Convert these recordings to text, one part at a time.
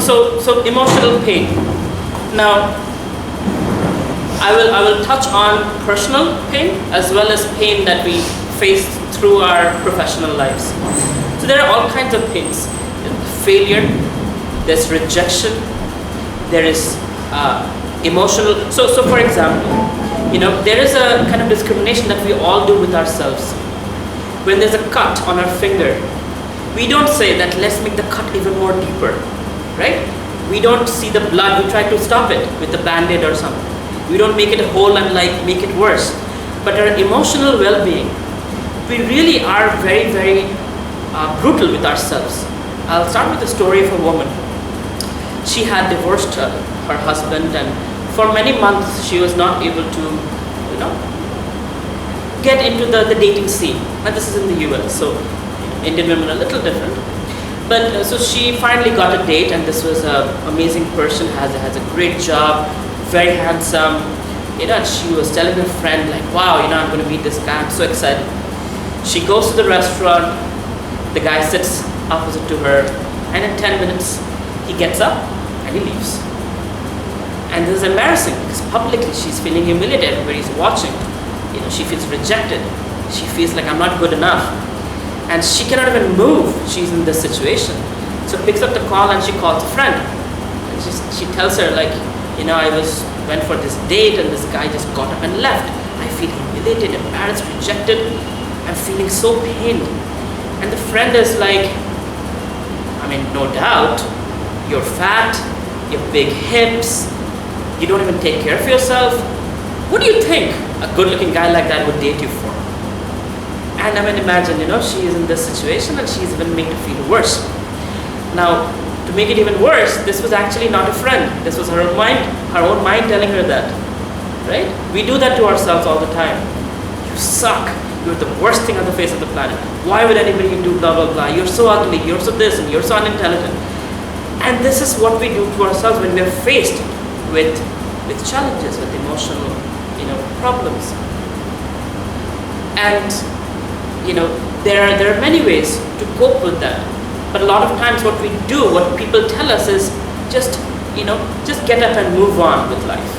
so emotional pain. Now, I will touch on personal pain as well as pain that we face through our professional lives. So there are all kinds of pains. Failure, there's rejection, there is emotional. So for example, there is a kind of discrimination that we all do with ourselves. When there's a cut on our finger, we don't say that let's make the cut even more deeper, right? We don't see the blood, we try to stop it with a band-aid or something. We don't make it a hole and make it worse. But our emotional well-being, we really are very, very brutal with ourselves. I'll start with the story of a woman. She had divorced her husband, and for many months she was not able to, get into the dating scene. And this is in the US, so Indian women are a little different. But so she finally got a date, and this was an amazing person, has a great job, very handsome. And she was telling her friend like, wow, I'm going to meet this guy, I'm so excited. She goes to the restaurant, the guy sits opposite to her, and in 10 minutes he gets up and he leaves. And this is embarrassing because publicly she's feeling humiliated, everybody's watching. She feels rejected. She feels like I'm not good enough. And she cannot even move. She's in this situation. So picks up the call and she calls a friend. And she tells her like, I went for this date and this guy just got up and left. I feel humiliated, embarrassed, rejected. I'm feeling so pained. And the friend is like, no doubt, you're fat, you have big hips, you don't even take care of yourself. What do you think a good-looking guy like that would date you for? And imagine, she is in this situation and she's even made to feel worse. Now, to make it even worse, this was actually not a friend. This was her own mind telling her that, right? We do that to ourselves all the time. You suck. You're the worst thing on the face of the planet. Why would anybody do blah, blah, blah? You're so ugly. You're so this and you're so unintelligent. And this is what we do to ourselves when we're faced with challenges, with emotional, problems. And there are many ways to cope with that. But a lot of times what we do, what people tell us is just get up and move on with life.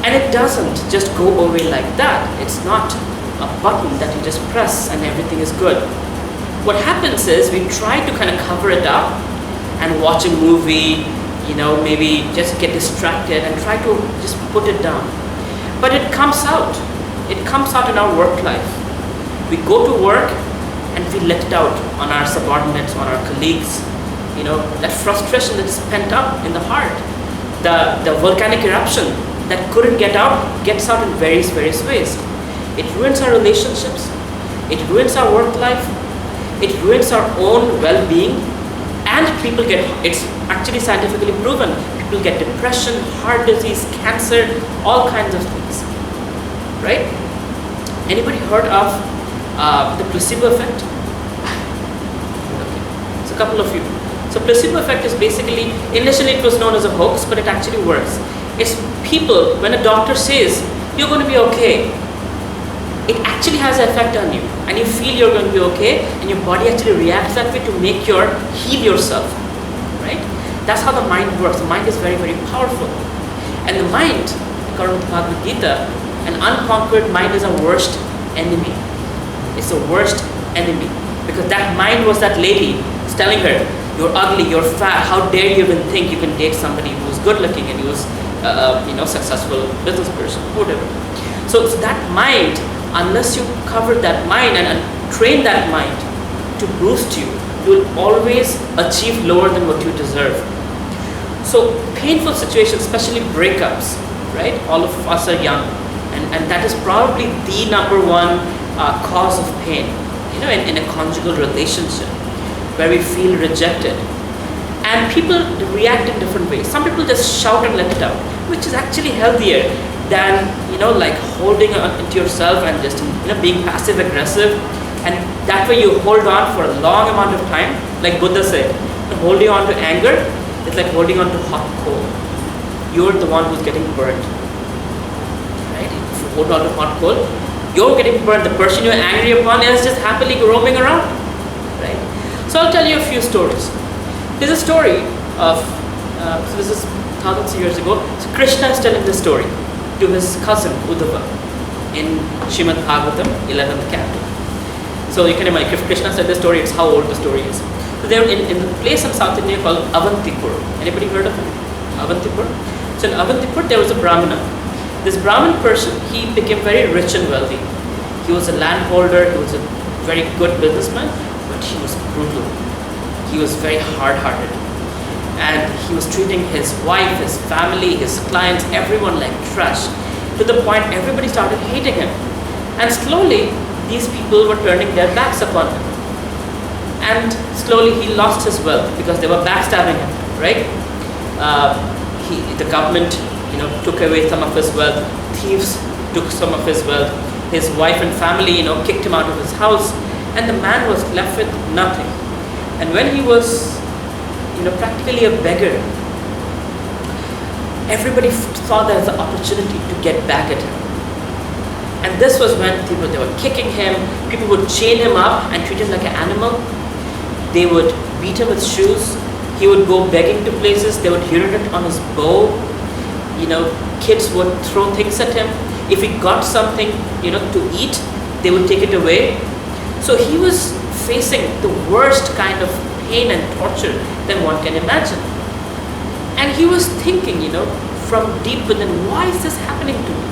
And it doesn't just go away like that. It's not a button that you just press and everything is good. What happens is we try to kind of cover it up and watch a movie, maybe just get distracted and try to just put it down. But it comes out. It comes out in our work life. We go to work and we let it out on our subordinates, on our colleagues. That frustration that's pent up in the heart. The volcanic eruption that couldn't get out gets out in various ways. It ruins our relationships. It ruins our work life. It ruins our own well-being. And it's actually scientifically proven, people get depression, heart disease, cancer, all kinds of things, right? Anybody heard of the placebo effect? Okay, it's a couple of you. So placebo effect is basically, initially it was known as a hoax, but it actually works. It's people, when a doctor says, you're going to be okay, it actually has an effect on you, and you feel you're going to be okay, and your body actually reacts that way to make heal yourself, right? That's how the mind works. The mind is very, very powerful. And the mind, according to Bhagavad Gita, an unconquered mind is our worst enemy. It's the worst enemy. Because that mind was that lady telling her, you're ugly, you're fat, how dare you even think you can date somebody who's good looking and who's successful business person, whatever. So that mind, unless you cover that mind and train that mind to boost you, you'll always achieve lower than what you deserve. So painful situations, especially breakups, right? All of us are young, and that is probably the number one cause of pain, in a conjugal relationship where we feel rejected. And people react in different ways. Some people just shout and let it out, which is actually healthier than holding on to yourself and just being passive aggressive, and that way you hold on for a long amount of time. Like Buddha said, holding on to anger is like holding on to hot coal. You're the one who's getting burned, right? If you hold on to hot coal, you're getting burned. The person you're angry upon is just happily roaming around, right? So I'll tell you a few stories. There's a story of, so this is thousands of years ago. So Krishna is telling the story to his cousin Uddhava in Srimad Bhagavatam, 11th canto. So you can imagine, if Krishna said the story, it's how old the story is. So they're in a place in South India called Avantipur. Anybody heard of it? Avantipur? So in Avantipur, there was a Brahmana. This Brahmin person, he became very rich and wealthy. He was a landholder, he was a very good businessman, but he was brutal. He was very hard-hearted. And he was treating his wife, his family, his clients, everyone like trash. To the point everybody started hating him. And slowly, these people were turning their backs upon him. And slowly he lost his wealth because they were backstabbing him, right? The government, took away some of his wealth. Thieves took some of his wealth. His wife and family, kicked him out of his house. And the man was left with nothing. And when he was, practically a beggar, everybody saw that as an opportunity to get back at him. And this was when they were kicking him, people would chain him up and treat him like an animal. They would beat him with shoes. He would go begging to places. They would urinate on his bow. Kids would throw things at him. If he got something, to eat, they would take it away. So he was facing the worst kind of pain and torture than one can imagine. And he was thinking, from deep within, why is this happening to me?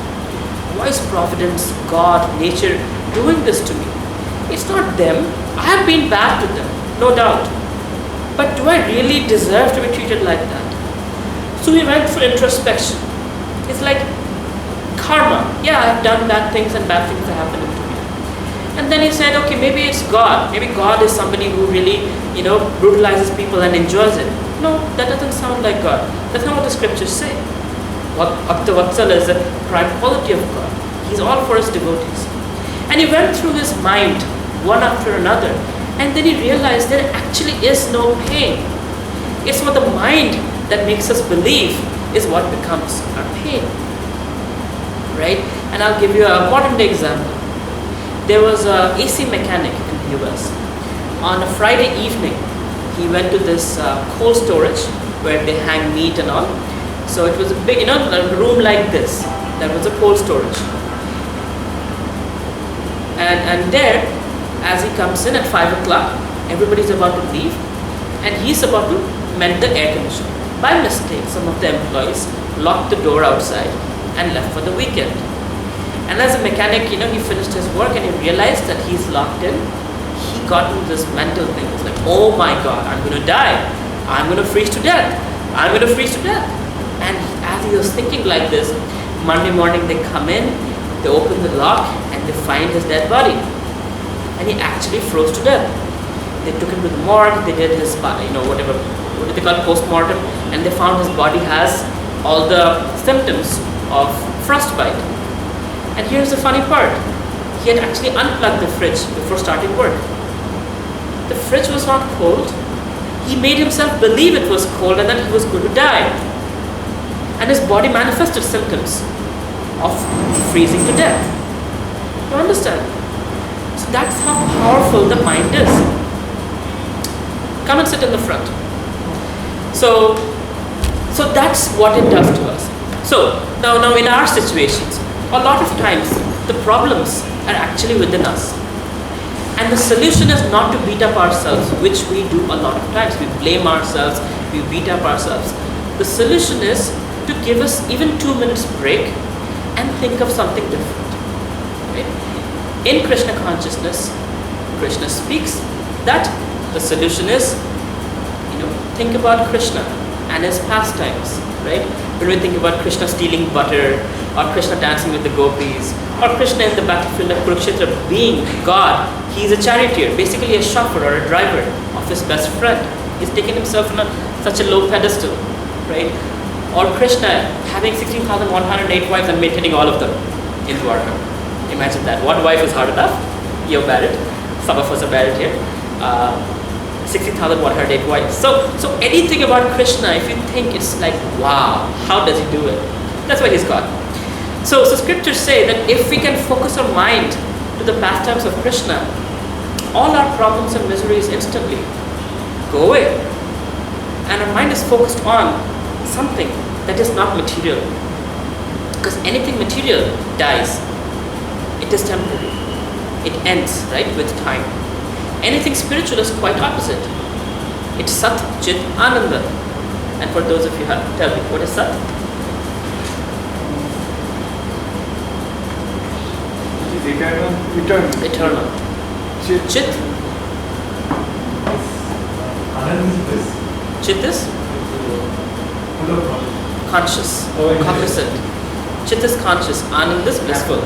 Why is Providence, God, nature doing this to me? It's not them. I have been bad to them, no doubt. But do I really deserve to be treated like that? So he went for introspection. It's like karma. Yeah, I have done bad things and bad things are happening to me. And then he said, okay, maybe it's God. Maybe God is somebody who really, brutalizes people and enjoys it. No, that doesn't sound like God. That's not what the scriptures say. Bhakta Vatsala is the prime quality of God. He's all for his devotees. And he went through his mind, one after another, and then he realized there actually is no pain. It's what the mind that makes us believe is what becomes our pain. Right? And I'll give you a modern day example. There was a AC mechanic in the US. On a Friday evening, he went to this cold storage where they hang meat and all. So it was a big, a room like this. That was a cold storage. And there, as he comes in at 5 o'clock, everybody's about to leave, and he's about to mend the air conditioner. By mistake, some of the employees locked the door outside and left for the weekend. And as a mechanic, he finished his work and he realized that he's locked in. He got into this mental thing. It's like, oh my God, I'm going to die. I'm going to freeze to death. I'm going to freeze to death. And as he was thinking like this, Monday morning they come in, they open the lock, and they find his dead body. And he actually froze to death. They took him to the morgue, they did his, what do they call post-mortem, and they found his body has all the symptoms of frostbite. And here's the funny part. He had actually unplugged the fridge before starting work. The fridge was not cold. He made himself believe it was cold and that he was going to die. And his body manifested symptoms of freezing to death. You understand? So that's how powerful the mind is. Come and sit in the front. So that's what it does to us. So now in our situations, a lot of times the problems are actually within us. And the solution is not to beat up ourselves, which we do a lot of times. We blame ourselves, we beat up ourselves. The solution is to give us even 2 minutes break and think of something different. Right? In Krishna consciousness, Krishna speaks that the solution is, think about Krishna and his pastimes, right? When we think about Krishna stealing butter, or Krishna dancing with the gopis, or Krishna in the battlefield of Kurukshetra being God, he's a charioteer, basically a chauffeur or a driver of his best friend. He's taken himself on such a low pedestal, right? Or Krishna having 16,108 wives and maintaining all of them in Dwarka. Imagine that. One wife is hard enough. You're married. Some of us are married here. 16,108 wives. So anything about Krishna, if you think, it's like, wow, how does he do it? That's why he's God. So scriptures say that if we can focus our mind to the pastimes of Krishna, all our problems and miseries instantly go away. and our mind is focused on something that is not material. Because anything material dies. It is temporary. It ends, right, with time. Anything spiritual is quite opposite. It's Sat, Chit, Ananda. And for those of you who have, tell me, what is Sat? Eternal. Chit? Chit is? Conscious, cognizant. Chit is conscious, Anand is blissful.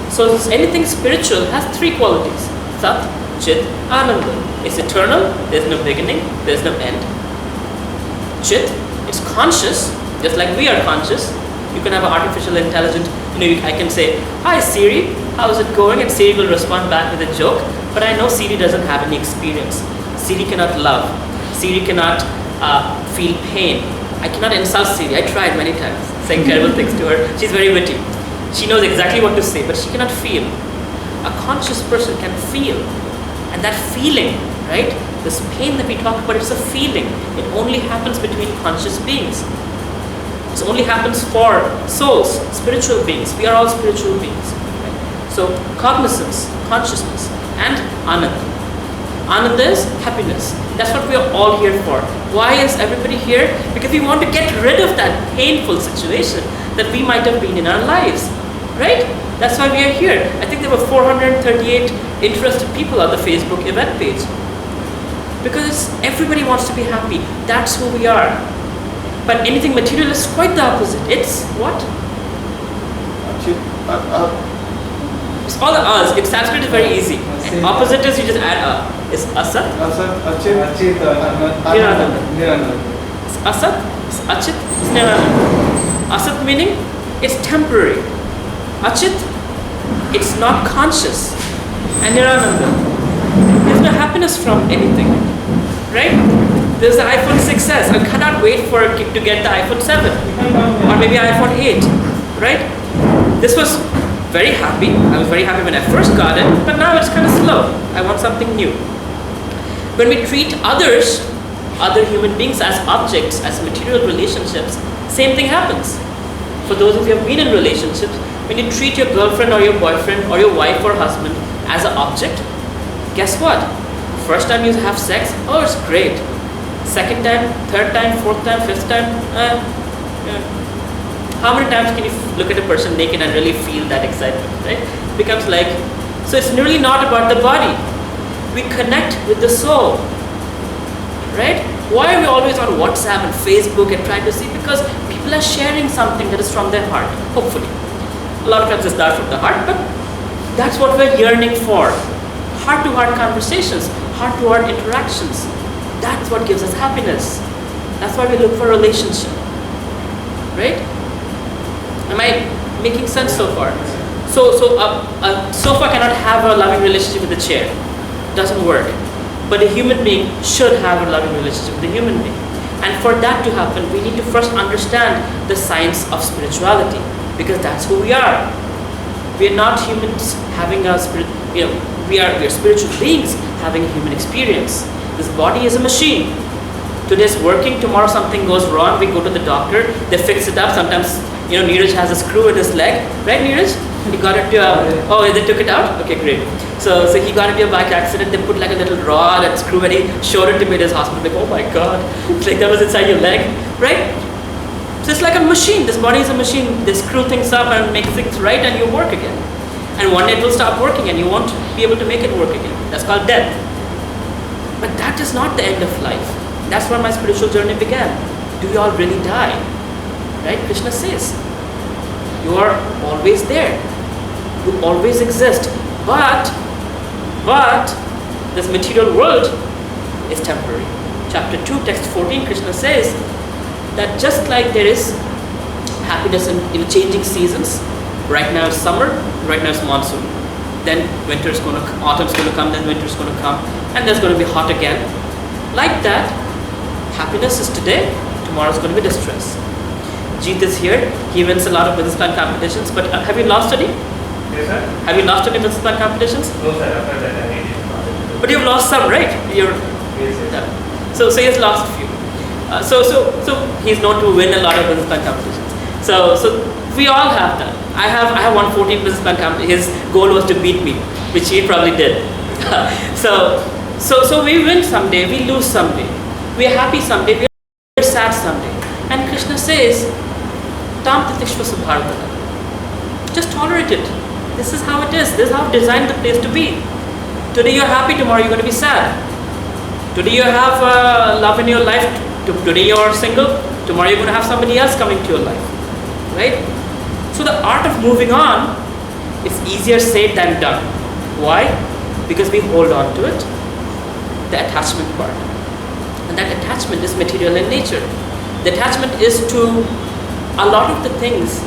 So anything spiritual has three qualities. Sat, Chit, Ananda. It's eternal, there's no beginning, there's no end. Chit, it's conscious, just like we are conscious. You can have an artificial intelligence, I can say, "Hi Siri, how's it going?" and Siri will respond back with a joke, but I know Siri doesn't have any experience. Siri cannot love. Siri cannot feel pain. I cannot insult Siri. I tried many times, saying terrible things to her. She's very witty. She knows exactly what to say, but she cannot feel. A conscious person can feel. And that feeling, right? This pain that we talk about, it's a feeling. It only happens between conscious beings. It only happens for souls, spiritual beings. We are all spiritual beings. Right? So cognizance, consciousness, and Ananda. Ananda is happiness. That's what we are all here for. Why is everybody here? Because we want to get rid of that painful situation that we might have been in our lives. Right? That's why we are here. I think there were 438 interested people on the Facebook event page. Because everybody wants to be happy. That's who we are. But anything material is quite the opposite. It's what? It's all us. In Sanskrit is very easy. And opposite is you just add a. It's asat. Nirananda. It's asat. It's achit. It's nirananda. Asat meaning it's temporary. Achit, it's not conscious. And nirananda. There's no happiness from anything. Right? There's the iPhone 6s. I cannot wait for to get the iPhone 7 or maybe iPhone 8. Right? This was very happy. I was very happy when I first got it, but now it's kind of slow. I want something new. When we treat others, other human beings as objects, as material relationships, same thing happens. For those of you who have been in relationships, when you treat your girlfriend or your boyfriend or your wife or husband as an object, guess what? First time you have sex, oh, it's great. Second time, third time, fourth time, fifth time, How many times can you look at a person naked and really feel that excitement, right? It becomes like, so it's really not about the body. We connect with the soul, right? Why are we always on WhatsApp and Facebook and trying to see? Because people are sharing something that is from their heart, hopefully. A lot of times it's not from the heart, but that's what we're yearning for. Heart-to-heart conversations, heart-to-heart interactions. That's what gives us happiness. That's why we look for a relationship, right? Am I making sense so far? So a sofa cannot have a loving relationship with a chair. Doesn't work. But a human being should have a loving relationship with a human being. And for that to happen, we need to first understand the science of spirituality, because that's who we are. We are not humans having a spirit. We are spiritual beings having a human experience. This body is a machine. Today's working, tomorrow something goes wrong, we go to the doctor, they fix it up. Sometimes, Neeraj has a screw in his leg, right, Neeraj? He got into they took it out? Okay, great. So he got into a bike accident, they put like a little rod and screw and he showed it to me at his hospital, like, oh my God, it's like that was inside your leg, right? So it's like a machine, this body is a machine, they screw things up and make things right and you work again. And one day it will stop working and you won't be able to make it work again. That's called death. But that is not the end of life. That's where my spiritual journey began. Do you all really die? Right? Krishna says, you are always there. You always exist. But this material world is temporary. Chapter 2, text 14, Krishna says that just like there is happiness in changing seasons, right now it's summer, right now it's monsoon. Then autumn's going to come, then winter's going to come, and there's going to be hot again. Like that, happiness is today, tomorrow's going to be distress. Jeet is here, he wins a lot of business plan competitions, but have you lost any? Yes, sir. Have you lost any business plan competitions? No, sir, after that I hated. But you've lost some, right? Yes, sir. So he has lost a few. So he's known to win a lot of business plan competitions. So we all have that. I have won 14 business plan competitions. His goal was to beat me, which he probably did. So we win someday, we lose someday. We are happy someday, we are sad someday. And Krishna says, Tam Tatishva Subharatana. Just tolerate it. This is how it is. This is how I've designed the place to be. Today you're happy, tomorrow you're going to be sad. Today you have love in your life. Today you're single, tomorrow you're going to have somebody else coming to your life. Right? So the art of moving on is easier said than done. Why? Because we hold on to it. The attachment part. And that attachment is material in nature. The attachment is to a lot of the things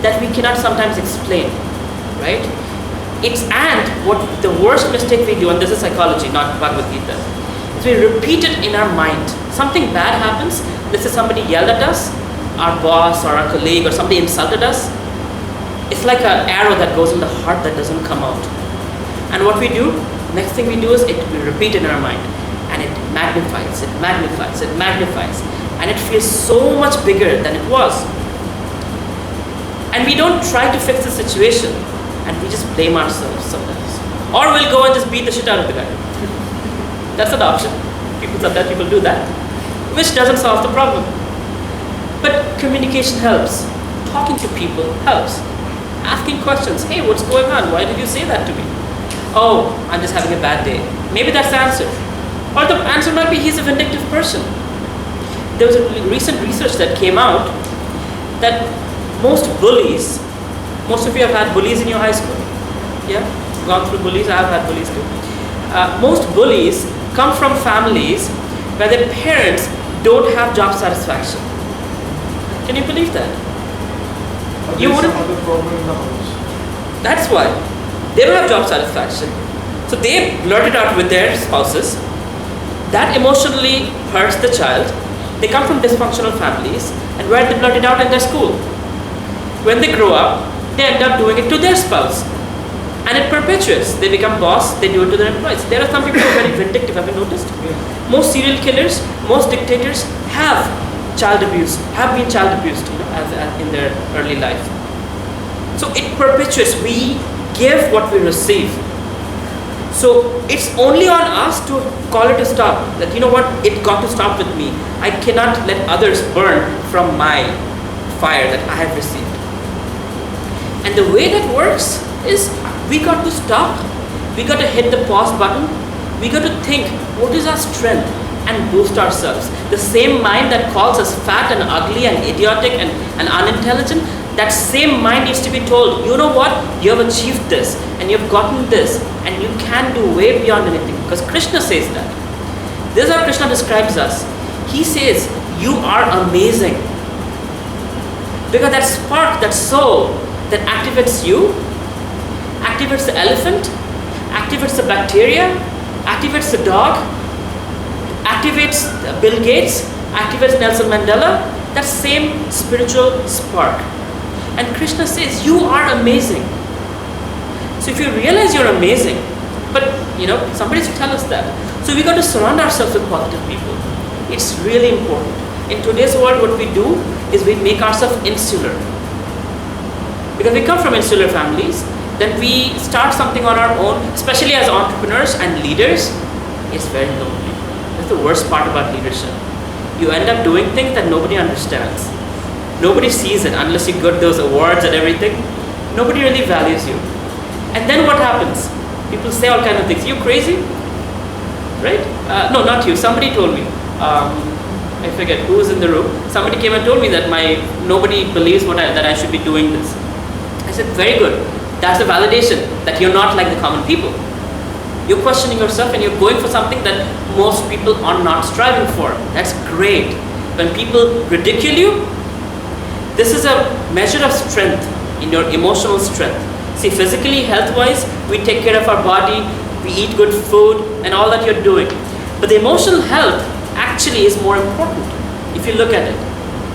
that we cannot sometimes explain, right? And what the worst mistake we do, and this is psychology, not Bhagavad Gita, is we repeat it in our mind. Something bad happens, let's say somebody yelled at us, our boss or our colleague or somebody insulted us. It's like an arrow that goes in the heart that doesn't come out. And what we do, next thing we do is we repeat in our mind. And it magnifies, it magnifies, it magnifies. And it feels so much bigger than it was. And we don't try to fix the situation, and we just blame ourselves sometimes. Or we'll go and just beat the shit out of the guy. That's an option. Sometimes people do that, which doesn't solve the problem. But communication helps. Talking to people helps. Asking questions. Hey, what's going on? Why did you say that to me? Oh, I'm just having a bad day. Maybe that's the answer. Or the answer might be he's a vindictive person. There was a recent research that came out that most bullies, most of you have had bullies in your high school? Yeah? Gone through bullies? I have had bullies too. Most bullies come from families where their parents don't have job satisfaction. Can you believe that? You wouldn't. Some other problem in the house. That's why. They don't have job satisfaction. So they blurt it out with their spouses. That emotionally hurts the child. They come from dysfunctional families, and where they blurt it out in their school. When they grow up, they end up doing it to their spouse. And it perpetuates. They become boss, they do it to their employees. There are some people who are very vindictive, have you noticed? Yeah. Most serial killers, most dictators have child abuse, have been child abused, in their early life. So it perpetuates. We give what we receive. So it's only on us to call it a stop. That you know what, it got to stop with me. I cannot let others burn from my fire that I have received. And the way that works is we got to stop. We got to hit the pause button. We got to think, what is our strength, and boost ourselves. The same mind that calls us fat and ugly and idiotic and unintelligent, that same mind needs to be told, you know what, you have achieved this and you've gotten this and you can do way beyond anything, because Krishna says that. This is how Krishna describes us. He says, you are amazing. Because that spark, that soul that activates you, activates the elephant, activates the bacteria, activates the dog, activates Bill Gates, activates Nelson Mandela, that same spiritual spark. And Krishna says, you are amazing. So if you realize you're amazing, but somebody should tell us that. So we got to surround ourselves with positive people. It's really important. In today's world, what we do is we make ourselves insular. Because we come from insular families, then we start something on our own, especially as entrepreneurs and leaders. It's very lonely. That's the worst part about leadership. You end up doing things that nobody understands. Nobody sees it unless you get those awards and everything. Nobody really values you. And then what happens? People say all kinds of things. You crazy? Right? No, not you. Somebody told me. I forget who was in the room. Somebody came and told me that nobody believes that I should be doing this. I said, very good. That's a validation that you're not like the common people. You're questioning yourself and you're going for something that most people are not striving for. That's great. When people ridicule you, this is a measure of strength in your emotional strength. See, physically, health-wise, we take care of our body, we eat good food, and all that you're doing. But the emotional health actually is more important if you look at it.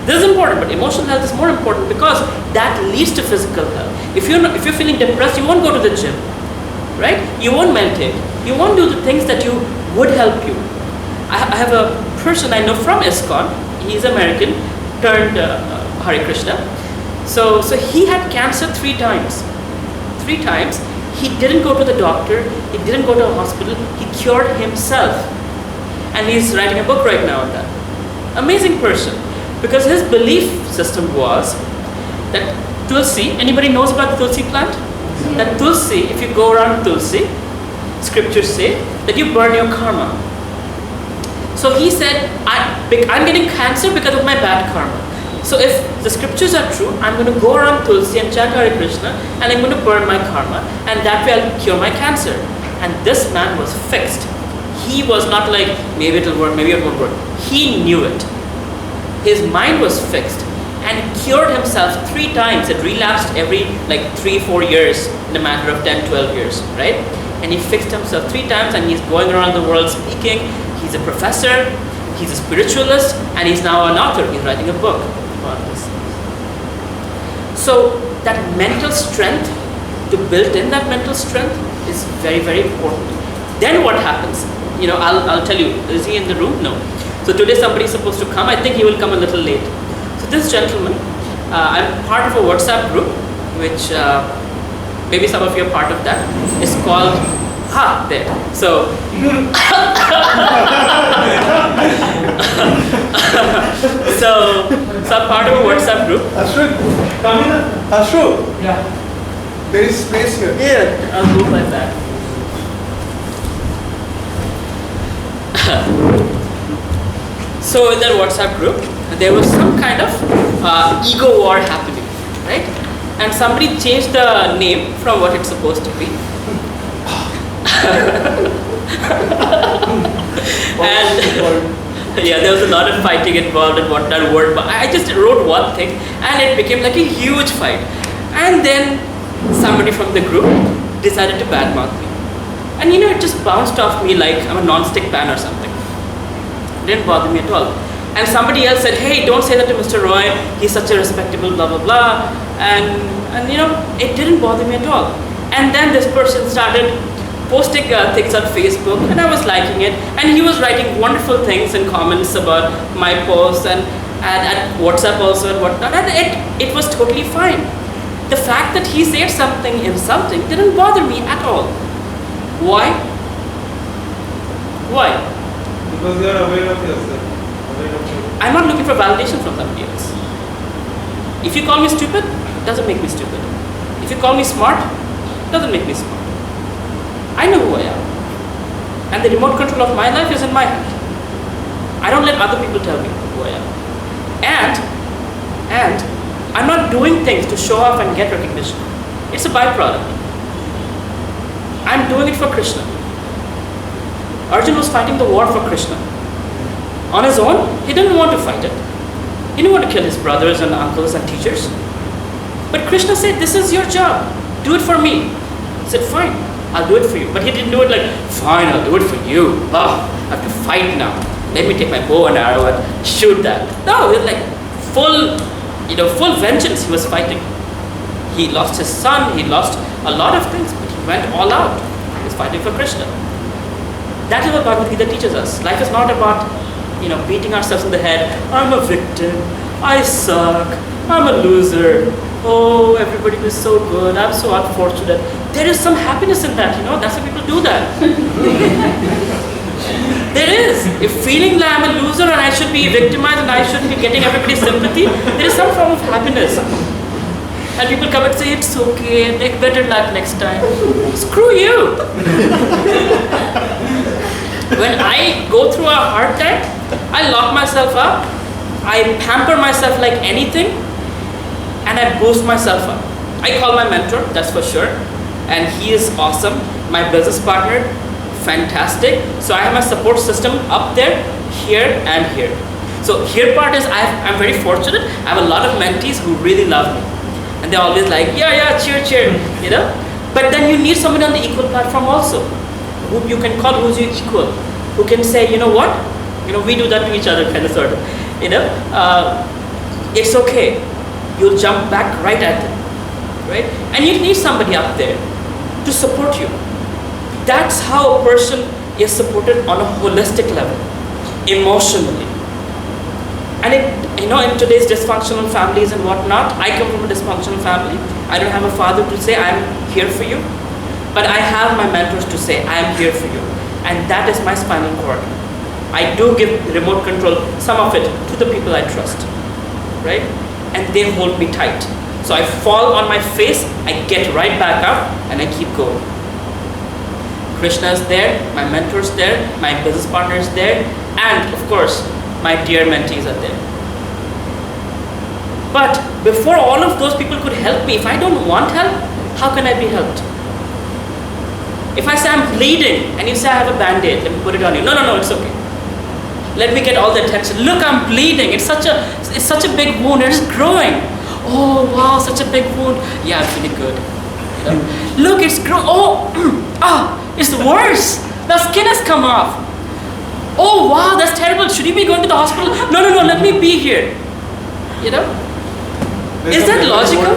This is important, but emotional health is more important because that leads to physical health. If you're feeling depressed, you won't go to the gym, right? You won't meditate. You won't do the things that would help you. I have a person I know from ISKCON. He's American, turned Hare Krishna. So he had cancer 3 times. 3 times. He didn't go to the doctor. He didn't go to a hospital. He cured himself. And he's writing a book right now on that. Amazing person. Because his belief system was that Tulsi, anybody knows about the Tulsi plant? That Tulsi, if you go around Tulsi, scriptures say that you burn your karma. So he said, I'm getting cancer because of my bad karma. So if the scriptures are true, I'm going to go around Tulsi and chant Hare Krishna and I'm going to burn my karma and that way I'll cure my cancer. And this man was fixed. He was not like, maybe it'll work, maybe it won't work. He knew it. His mind was fixed and he cured himself 3 times. It relapsed every like 3-4 years in a matter of 10-12 years, right? And he fixed himself 3 times and he's going around the world speaking. He's a professor, he's a spiritualist, and he's now an author. He's writing a book about this. So that mental strength, to build in that mental strength is very, very important. Then what happens? You know, I'll tell you, is he in the room? No. So today somebody is supposed to come. I think he will come a little late. So this gentleman, I'm part of a WhatsApp group, which maybe some of you are part of that. It's called, there. So, so I'm part of a WhatsApp group. Ashru, come here. Ashru. Yeah. There is space here. Yeah, I'll move like that. So in that WhatsApp group, there was some kind of ego war happening, right? And somebody changed the name from what it's supposed to be. And yeah, there was a lot of fighting involved in what that word, but I just wrote one thing and it became like a huge fight. And then somebody from the group decided to badmouth me. And you know, it just bounced off me like I'm a non-stick pan or something. It didn't bother me at all. And somebody else said, hey, don't say that to Mr. Roy, he's such a respectable blah blah blah. And you know, it didn't bother me at all. And then this person started posting things on Facebook and I was liking it, and he was writing wonderful things and comments about my posts and WhatsApp also and whatnot, and it was totally fine. The fact that he said something insulting didn't bother me at all. Why? Why? Because you are aware of yourself. Aware of your... I'm not looking for validation from somebody else. If you call me stupid, doesn't make me stupid. If you call me smart, doesn't make me smart. I know who I am. And the remote control of my life is in my hand. I don't let other people tell me who I am. And I'm not doing things to show off and get recognition. It's a byproduct. I'm doing it for Krishna. Arjuna was fighting the war for Krishna. On his own, he didn't want to fight it. He didn't want to kill his brothers and uncles and teachers. But Krishna said, this is your job. Do it for me. He said, fine, I'll do it for you. But he didn't do it like, fine, I'll do it for you. Oh, I have to fight now. Let me take my bow and arrow and shoot that. No, it was like full vengeance he was fighting. He lost his son, he lost a lot of things, but he went all out. He was fighting for Krishna. That is what Bhagavad Gita teaches us. Life is not about, beating ourselves in the head. I'm a victim. I suck. I'm a loser. Oh, everybody is so good. I'm so unfortunate. There is some happiness in that, That's why people do that. There is. If feeling like I'm a loser and I should be victimized and I shouldn't be getting everybody's sympathy, there is some form of happiness. And people come and say, it's okay, take better luck next time. Screw you. When I go through a hard time, I lock myself up, I pamper myself like anything, and I boost myself up. I call my mentor, that's for sure, and he is awesome. My business partner, fantastic. So I have my support system up there, here, and here. So here part is I'm very fortunate. I have a lot of mentees who really love me, and they're always like, yeah, cheer, But then you need someone on the equal platform also, who you can call, who's your equal, who can say, you know what, we do that to each other, kind of sort of, it's okay. You'll jump back right at them, right? And you need somebody up there to support you. That's how a person is supported on a holistic level, emotionally. And in today's dysfunctional families and whatnot, I come from a dysfunctional family. I don't have a father to say, I'm here for you. But I have my mentors to say, I am here for you. And that is my spinal cord. I do give remote control, some of it, to the people I trust, right? And they hold me tight. So I fall on my face, I get right back up, and I keep going. Krishna is there, my mentor's there, my business partner is there, and of course, my dear mentees are there. But before all of those people could help me, if I don't want help, how can I be helped? If I say I'm bleeding, and you say I have a band-aid, let me put it on you. No, it's okay. Let me get all the attention. Look, I'm bleeding. It's such a big wound. It is growing. Oh wow, such a big wound. Yeah, I'm feeling good. Look, it's growing. It's worse. The skin has come off. Oh wow, that's terrible. Should you be going to the hospital? No, let me be here. Is that logical?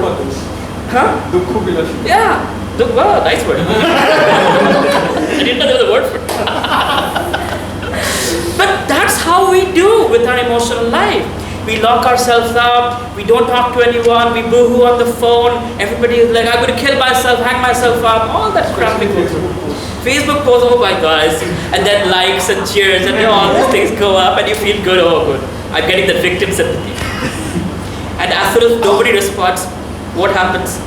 Huh? Yeah. Wow, nice word. I didn't know there was a word for it. But that's how we do with our emotional life. We lock ourselves up, we don't talk to anyone, we boo-hoo on the phone, everybody is like, I'm going to kill myself, hang myself up, all that crap we go through. Facebook posts, oh my gosh, and then likes and cheers and all these things go up and you feel good, oh good, I'm getting the victim sympathy. And as soon as nobody responds, what happens?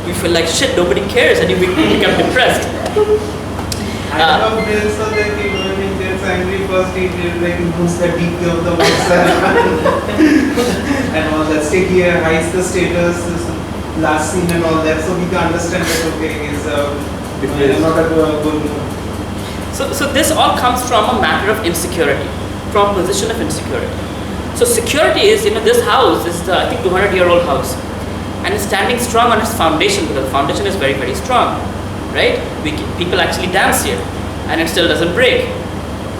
You feel like shit, nobody cares, and you become depressed. I love this, so that when he gets angry first, he knows the DP of the WhatsApp and all that. Stay here, hides the status, last scene and all that, so we can understand that okay, is not a good move. So this all comes from a matter of insecurity, from a position of insecurity. So security is, this house is I think 200-year-old house. And it's standing strong on its foundation because the foundation is very, very strong, right? People actually dance here, and it still doesn't break.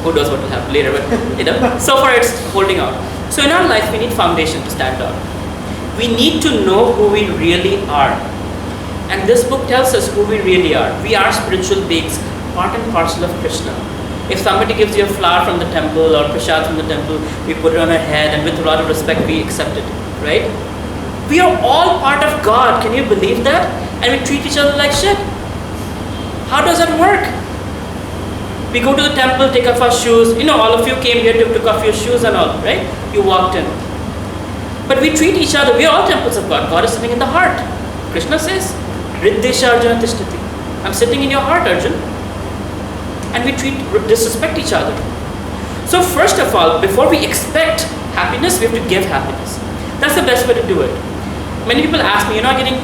Who knows what will happen later, but so far it's holding out. So in our life, we need foundation to stand on. We need to know who we really are. And this book tells us who we really are. We are spiritual beings, part and parcel of Krishna. If somebody gives you a flower from the temple or prasad from the temple, we put it on our head, and with a lot of respect, we accept it, right? We are all part of God. Can you believe that? And we treat each other like shit. How does that work? We go to the temple, take off our shoes. All of you came here, took off your shoes and all, right? You walked in. But we treat each other. We are all temples of God. God is sitting in the heart. Krishna says, Riddesha Arjuna Tishtati. I'm sitting in your heart, Arjun. And we disrespect each other. So first of all, before we expect happiness, we have to give happiness. That's the best way to do it. Many people ask me, you're not getting,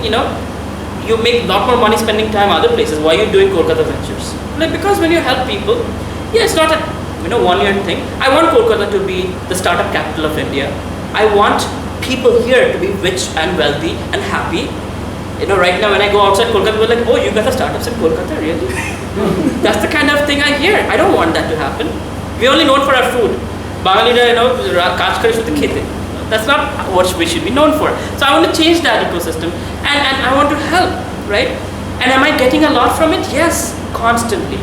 you make a lot more money spending time other places. Why are you doing Kolkata ventures? Like, because when you help people, it's not a 1-year thing. I want Kolkata to be the startup capital of India. I want people here to be rich and wealthy and happy. Right now when I go outside Kolkata, we're like, oh, you guys are startups in Kolkata, really? That's the kind of thing I hear. I don't want that to happen. We're only known for our food. Bangalore, kaaj kare shudh khete. That's not what we should be known for. So I want to change that ecosystem, and I want to help, right? And am I getting a lot from it? Yes, constantly.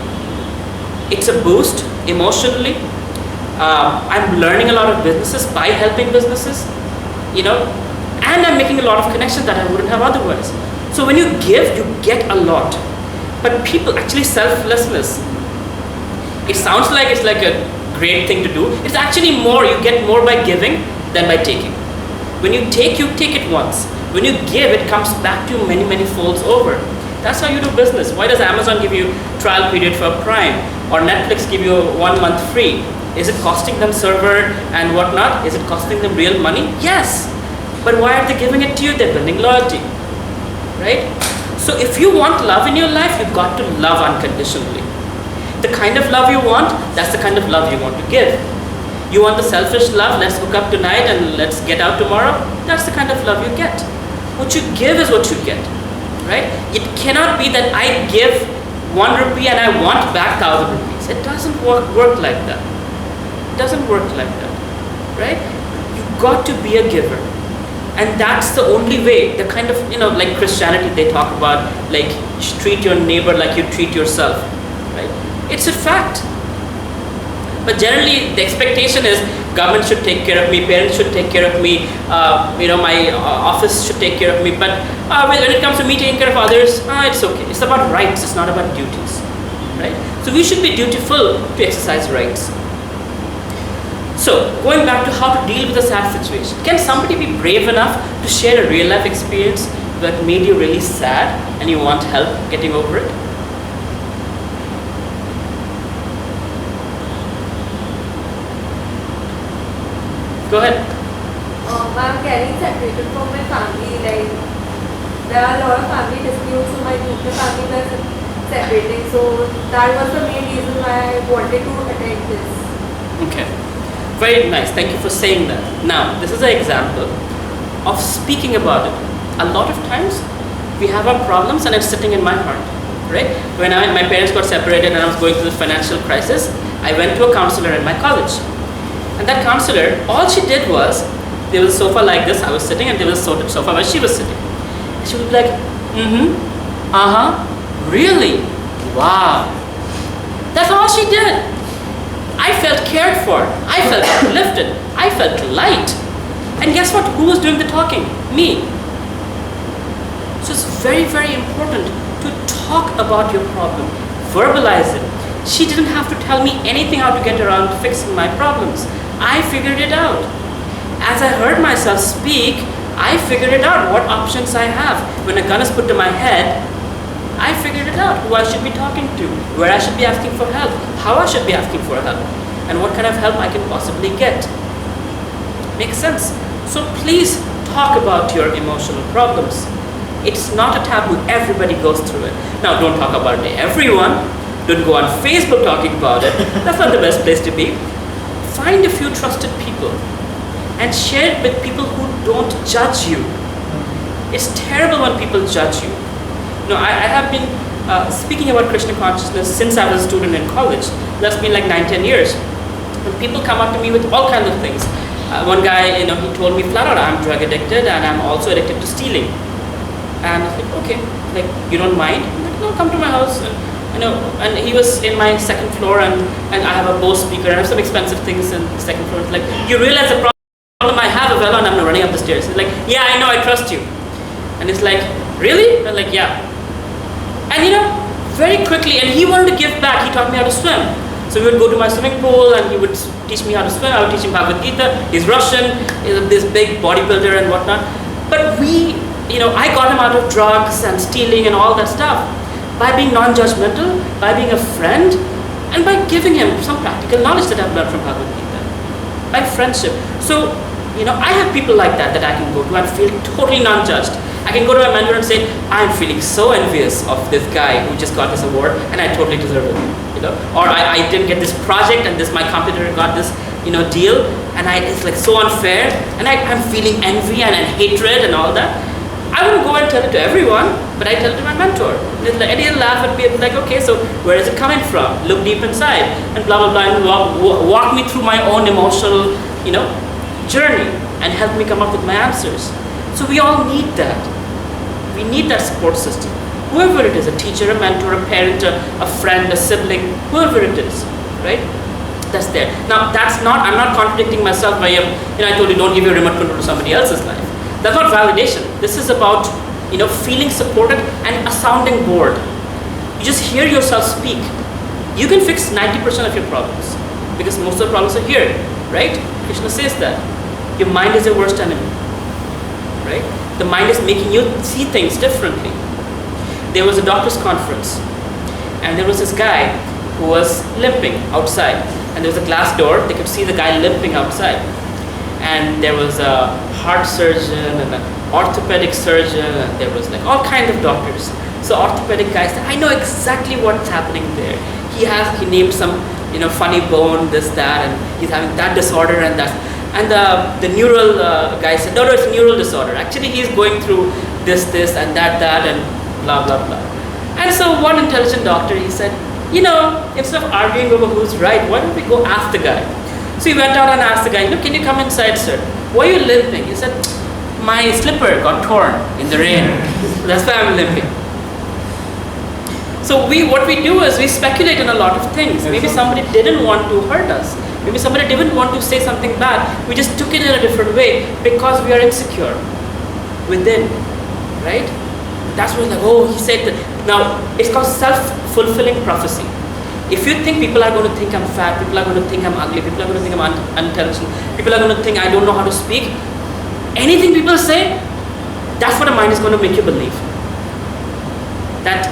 It's a boost emotionally. I'm learning a lot of businesses by helping businesses, and I'm making a lot of connections that I wouldn't have otherwise. So when you give, you get a lot. But people, actually selflessness, it sounds like it's like a great thing to do. It's actually more, you get more by giving than by taking. When you take it once. When you give, it comes back to you many, many folds over. That's how you do business. Why does Amazon give you trial period for Prime, or Netflix give you 1 month free? Is it costing them server and whatnot? Is it costing them real money? Yes. But why are they giving it to you? They're building loyalty, right? So if you want love in your life, you've got to love unconditionally. The kind of love you want, that's the kind of love you want to give. You want the selfish love, let's hook up tonight and let's get out tomorrow? That's the kind of love you get. What you give is what you get, right? It cannot be that I give 1 rupee and I want back 1,000 rupees. It doesn't work like that. It doesn't work like that, right? You've got to be a giver. And that's the only way, the kind of, like Christianity, they talk about, like, treat your neighbor like you treat yourself, right? It's a fact. But generally, the expectation is, government should take care of me, parents should take care of me, my office should take care of me. But when it comes to me taking care of others, it's okay. It's about rights. It's not about duties, right? So we should be dutiful to exercise rights. So going back to how to deal with a sad situation, can somebody be brave enough to share a real life experience that made you really sad and you want help getting over it? Go ahead. I'm getting separated from my family. Like, there are a lot of family disputes, so my nuclear family was separating. So that was the main reason why I wanted to attend this. Okay. Very nice. Thank you for saying that. Now, this is an example of speaking about it. A lot of times, we have our problems and it's sitting in my heart, right? When my parents got separated and I was going through the financial crisis, I went to a counselor in my college. And that counselor, all she did was, there was a sofa like this, I was sitting, and there was a sofa where she was sitting. And she would be like, really? Wow. That's all she did. I felt cared for, I felt uplifted, I felt light. And guess what? Who was doing the talking? Me. So it's very, very important to talk about your problem, verbalize it. She didn't have to tell me anything how to get around fixing my problems. I figured it out. As I heard myself speak, I figured it out, what options I have. When a gun is put to my head, I figured it out, who I should be talking to, where I should be asking for help, how I should be asking for help, and what kind of help I can possibly get. Makes sense? So please talk about your emotional problems. It's not a taboo, everybody goes through it. Now don't talk about it to everyone, don't go on Facebook talking about it, that's not the best place to be. Find a few trusted people and share it with people who don't judge you. It's terrible when people judge you. I have been speaking about Krishna consciousness since I was a student in college. That's been like 9-10 years. And people come up to me with all kinds of things. One guy, he told me flat out, I'm drug addicted and I'm also addicted to stealing. And I was like, okay, like you don't mind? I'm like, no, come to my house. And he was in my second floor and I have a Bose speaker and I have some expensive things in the second floor. It's like, you realize the problem I have, Avelo, and I'm running up the stairs. He's like, yeah, I know, I trust you. And it's like, really? I'm like, yeah. And very quickly, and he wanted to give back, he taught me how to swim. So we would go to my swimming pool and he would teach me how to swim, I would teach him Bhagavad Gita. He's Russian, he's this big bodybuilder and whatnot. But I got him out of drugs and stealing and all that stuff by being non-judgmental, by being a friend, and by giving him some practical knowledge that I've learned from Bhagavad Gita. By friendship. So, I have people like that I can go to and feel totally non-judged. I can go to my mentor and say, I'm feeling so envious of this guy who just got this award and I totally deserve it. Or I didn't get this project and my competitor got this deal and it's like so unfair and I'm feeling envy and hatred and all that. I wouldn't go and tell it to everyone, but I tell it to my mentor. And he'll laugh at me and be like, okay, so where is it coming from? Look deep inside and blah blah blah, and walk me through my own emotional journey and help me come up with my answers. So we all need that. We need that support system. Whoever it is, a teacher, a mentor, a parent, a friend, a sibling, whoever it is, right? That's there. Now, I'm not contradicting myself by, I told you don't give your remote control to somebody else's life. That's not validation. This is about, feeling supported and a sounding board. You just hear yourself speak. You can fix 90% of your problems because most of the problems are here, right? Krishna says that. Your mind is your worst enemy, right? The mind is making you see things differently. There was a doctor's conference and there was this guy who was limping outside and there was a glass door, they could see the guy limping outside. And there was a heart surgeon and an orthopedic surgeon and there was like all kinds of doctors. So orthopedic guy said, I know exactly what's happening there. He named some funny bone, this, that, and he's having that disorder and that. And the neural guy said, no, it's a neural disorder. Actually, he's going through this, and that, and blah, blah, blah. And so one intelligent doctor, he said, instead of arguing over who's right, why don't we go ask the guy? So he went out and asked the guy, look, can you come inside, sir? Why are you limping? He said, my slipper got torn in the rain. That's why I'm limping. So what we do is we speculate on a lot of things. Maybe somebody didn't want to hurt us. Maybe somebody didn't want to say something bad. We just took it in a different way because we are insecure within, right? That's when like, oh, he said that. Now, it's called self-fulfilling prophecy. If you think people are going to think I'm fat, people are going to think I'm ugly, people are going to think I'm unintelligent, people are going to think I don't know how to speak, anything people say, that's what the mind is going to make you believe. That,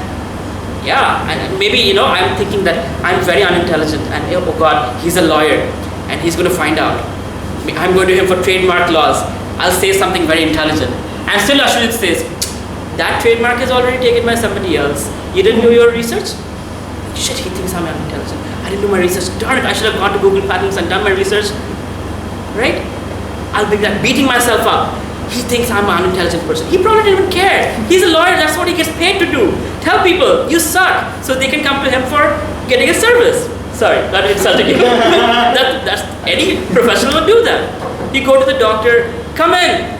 yeah, and maybe, I'm thinking that I'm very unintelligent and oh God, he's a lawyer and he's going to find out. I'm going to him for trademark laws. I'll say something very intelligent. And still Ashwin says, that trademark is already taken by somebody else. You didn't do your research? Shit, he thinks I'm unintelligent. I didn't do my research. Darn it, I should have gone to Google Patents and done my research. Right? I'll be like beating myself up. He thinks I'm an unintelligent person. He probably didn't even care. He's a lawyer, that's what he gets paid to do. Tell people, you suck, so they can come to him for getting a service. Sorry, not insulting you. That's any professional would do that. You go to the doctor, come in.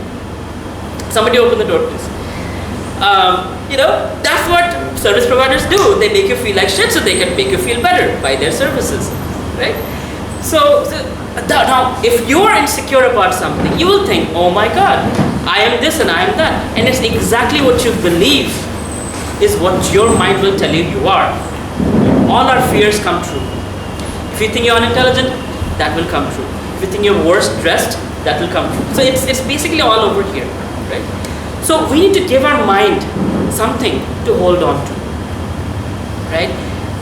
Somebody open the door, please. That's what service providers do. They make you feel like shit so they can make you feel better by their services, right? So now, if you are insecure about something, you will think, oh my God, I am this and I am that. And it's exactly what you believe is what your mind will tell you you are. All our fears come true. If you think you're unintelligent, that will come true. If you think you're worse dressed, that will come true. So it's basically all over here, right? So we need to give our mind something to hold on to, right?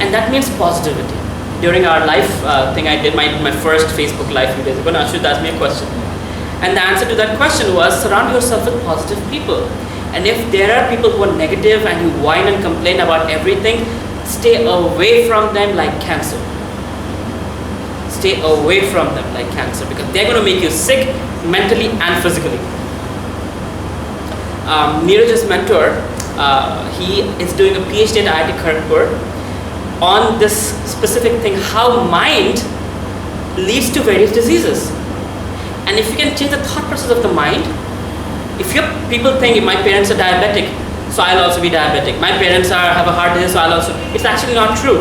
And that means positivity. During our live thing I did, my first Facebook live few days ago, Ashwin asked me a question. And the answer to that question was, surround yourself with positive people. And if there are people who are negative and who whine and complain about everything, stay away from them like cancer. Stay away from them like cancer because they're going to make you sick mentally and physically. Neeraj's mentor, he is doing a PhD at IIT Kharagpur on this specific thing, how mind leads to various diseases. And if you can change the thought process of the mind, if people think my parents are diabetic, so I'll also be diabetic. My parents have a heart disease, so I'll also. It's actually not true.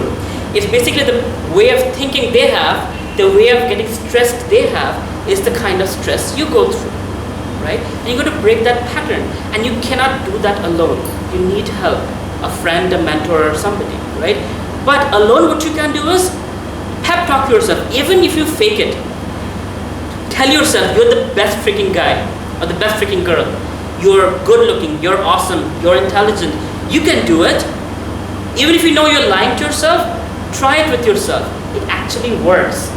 It's basically the way of thinking they have, the way of getting stressed they have, is the kind of stress you go through, right? And you got to break that pattern, and you cannot do that alone. You need help, a friend, a mentor, or somebody, right? But alone, what you can do is pep talk yourself, even if you fake it. Tell yourself you're the best freaking guy or the best freaking girl. You're good looking, you're awesome, you're intelligent. You can do it. Even if you know you're lying to yourself, try it with yourself. It actually works,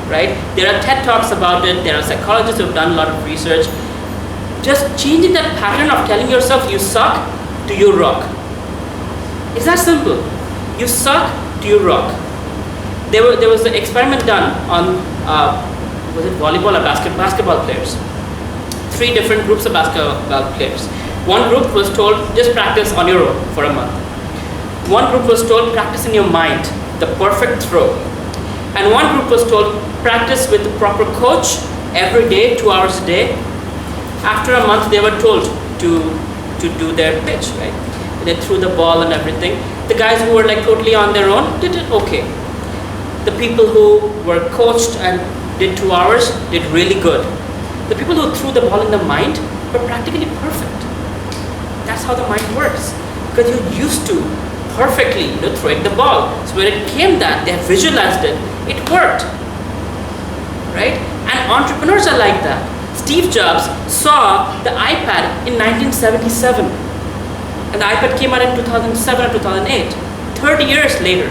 right? There are TED Talks about it. There are psychologists who have done a lot of research. Just changing that pattern of telling yourself you suck to you rock. It's that simple. You suck to you rock. There was an experiment done on was it volleyball or basketball players. 3 different groups of basketball players. One group was told just practice on your own for a month. One group was told practice in your mind, the perfect throw. And one group was told practice with the proper coach every day, 2 hours a day. After a month they were told to do their pitch, right? They threw the ball and everything. The guys who were like totally on their own did it okay. The people who were coached and did 2 hours did really good. The people who threw the ball in the mind were practically perfect. That's how the mind works. Because you're used to perfectly throwing the ball. So when it came that, they visualized it, it worked. Right? And entrepreneurs are like that. Steve Jobs saw the iPad in 1977. And the iPad came out in 2007 or 2008. 30 years later.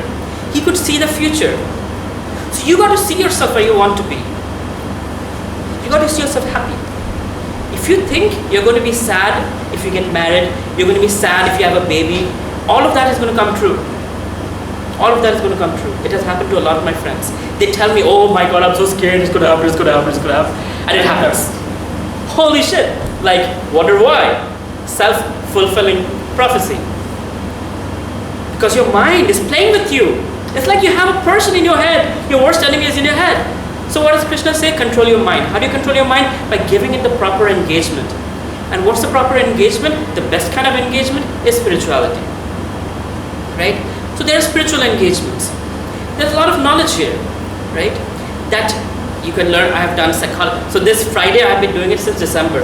He could see the future. So you got to see yourself where you want to be. You got to see yourself happy. If you think you're going to be sad if you get married, you're going to be sad if you have a baby, all of that is going to come true. All of that is going to come true. It has happened to a lot of my friends. They tell me, oh my God, I'm so scared, it's going to happen, it's going to happen, it's going to happen. And it happens. Holy shit. Like, wonder why? Self-fulfilling prophecy. Because your mind is playing with you. It's like you have a person in your head. Your worst enemy is in your head. So what does Krishna say? Control your mind. How do you control your mind? By giving it the proper engagement. And what's the proper engagement? The best kind of engagement is spirituality. Right? So there are spiritual engagements. There's a lot of knowledge here. Right? that you can learn. I have done psychology. So this Friday, I have been doing it since December.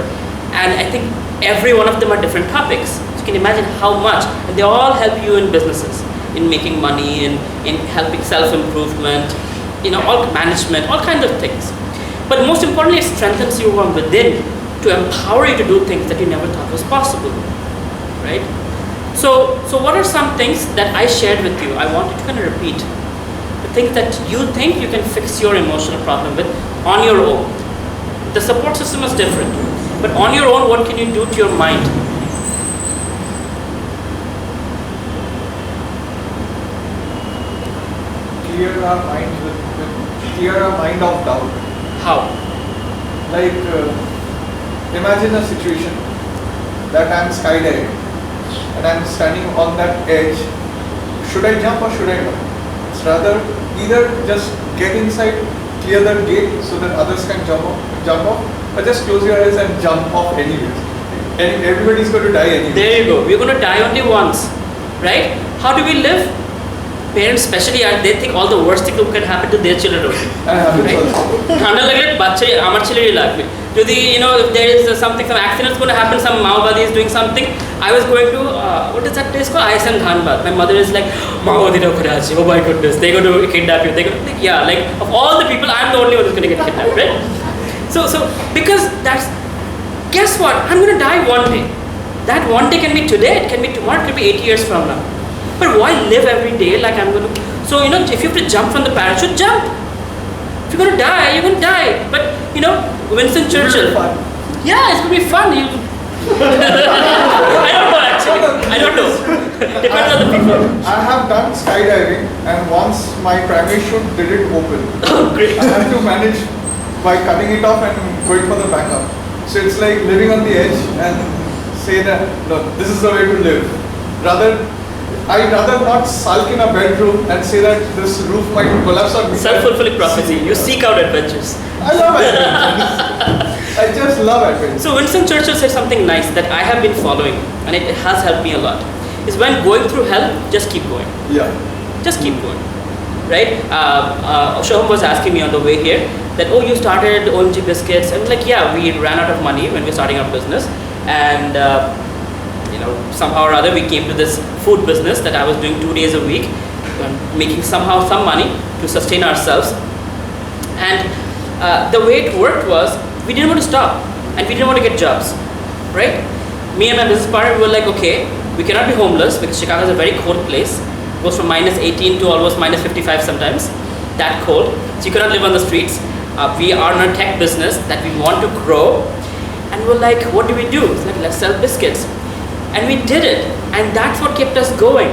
And I think every one of them are different topics. So you can imagine how much. And they all help you in businesses, in making money, in helping self-improvement, all management, all kinds of things. But most importantly, it strengthens you from within to empower you to do things that you never thought was possible, right? So what are some things that I shared with you? I want you to kind of repeat the things that you think you can fix your emotional problem with on your own. The support system is different, but on your own, what can you do to your mind? Clear our mind of doubt. How? Like, imagine a situation that I'm skydiving and I'm standing on that edge. Should I jump or should I not? It's rather either just get inside, clear the gate so that others can jump off, or just close your eyes and jump off anyways. And everybody's going to die anyway. There you go. We're going to die only once, right? How do we live? Parents especially, they think all the worst thing that can happen to their children only. ঠান্ডা লাগলে বাচ্চা আমার ছেলেরই লাগবে যদি if there is some accident is going to happen, some Maoवादी is doing something. I was going to what is that place called, ISM Dhanbad. My mother is like, Maoवादी ওখানে আছে, oh my goodness, they're going to kidnap you. They're going to, yeah, like of all the people, I'm the only one who's going to get kidnapped, right? So because that's, guess what, I'm going to die one day. That one day can be today, it can be tomorrow, it can be 8 years from now. But why live every day like I'm going to? So if you have to jump from the parachute, jump. If you're going to die, you're going to die. But Winston Churchill. Yeah, it's going to be fun. I don't know actually. I don't know. Depends on the people. I have done skydiving, and once my primary chute didn't open. Oh, great. I had to manage by cutting it off and going for the backup. So it's like living on the edge and say that, look, this is the way to live. I'd rather not sulk in a bedroom and say that this roof might collapse on me. Self-fulfilling prophecy. You seek out adventures. I love adventures. I just love adventures. So Winston Churchill said something nice that I have been following, and it has helped me a lot. Is when going through hell, just keep going. Yeah. Just keep going. Right? Shoham was asking me on the way here that, oh, you started OMG Biscuits. I'm like, yeah, we ran out of money when we were starting our business. And somehow or other we came to this food business that I was doing 2 days a week, making somehow some money to sustain ourselves. And the way it worked was, we didn't want to stop and we didn't want to get jobs, right? Me and my business partner were like, okay, we cannot be homeless because Chicago is a very cold place. It goes from -18 to almost -55 sometimes, that cold. So you cannot live on the streets. We are in a tech business that we want to grow. And we're like, what do we do? It's like, let's sell biscuits. And we did it, and that's what kept us going.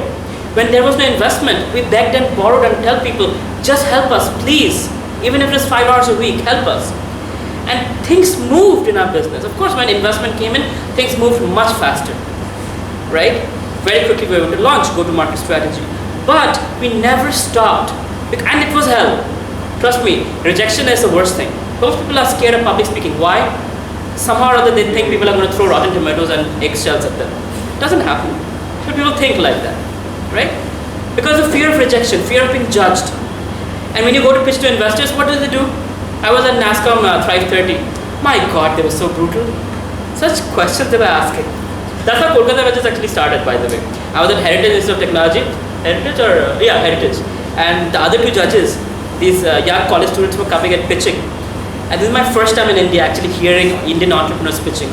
When there was no investment, we begged and borrowed and tell people, just help us, please. Even if it's 5 hours a week, help us. And things moved in our business. Of course, when investment came in, things moved much faster, right? Very quickly we were able to launch go-to-market strategy. But we never stopped, and it was hell. Trust me, rejection is the worst thing. Most people are scared of public speaking. Why? Somehow or other they think people are going to throw rotten tomatoes and eggshells at them. Doesn't happen. But people think like that, right? Because of fear of rejection, fear of being judged. And when you go to pitch to investors, what do they do? I was at NASCOM Thrive 30. My God, they were so brutal. Such questions they were asking. That's how Kolkata Ventures actually started, by the way. I was at Heritage Institute of Technology. Heritage. And the other two judges, these young college students were coming and pitching. And this is my first time in India actually hearing Indian entrepreneurs pitching.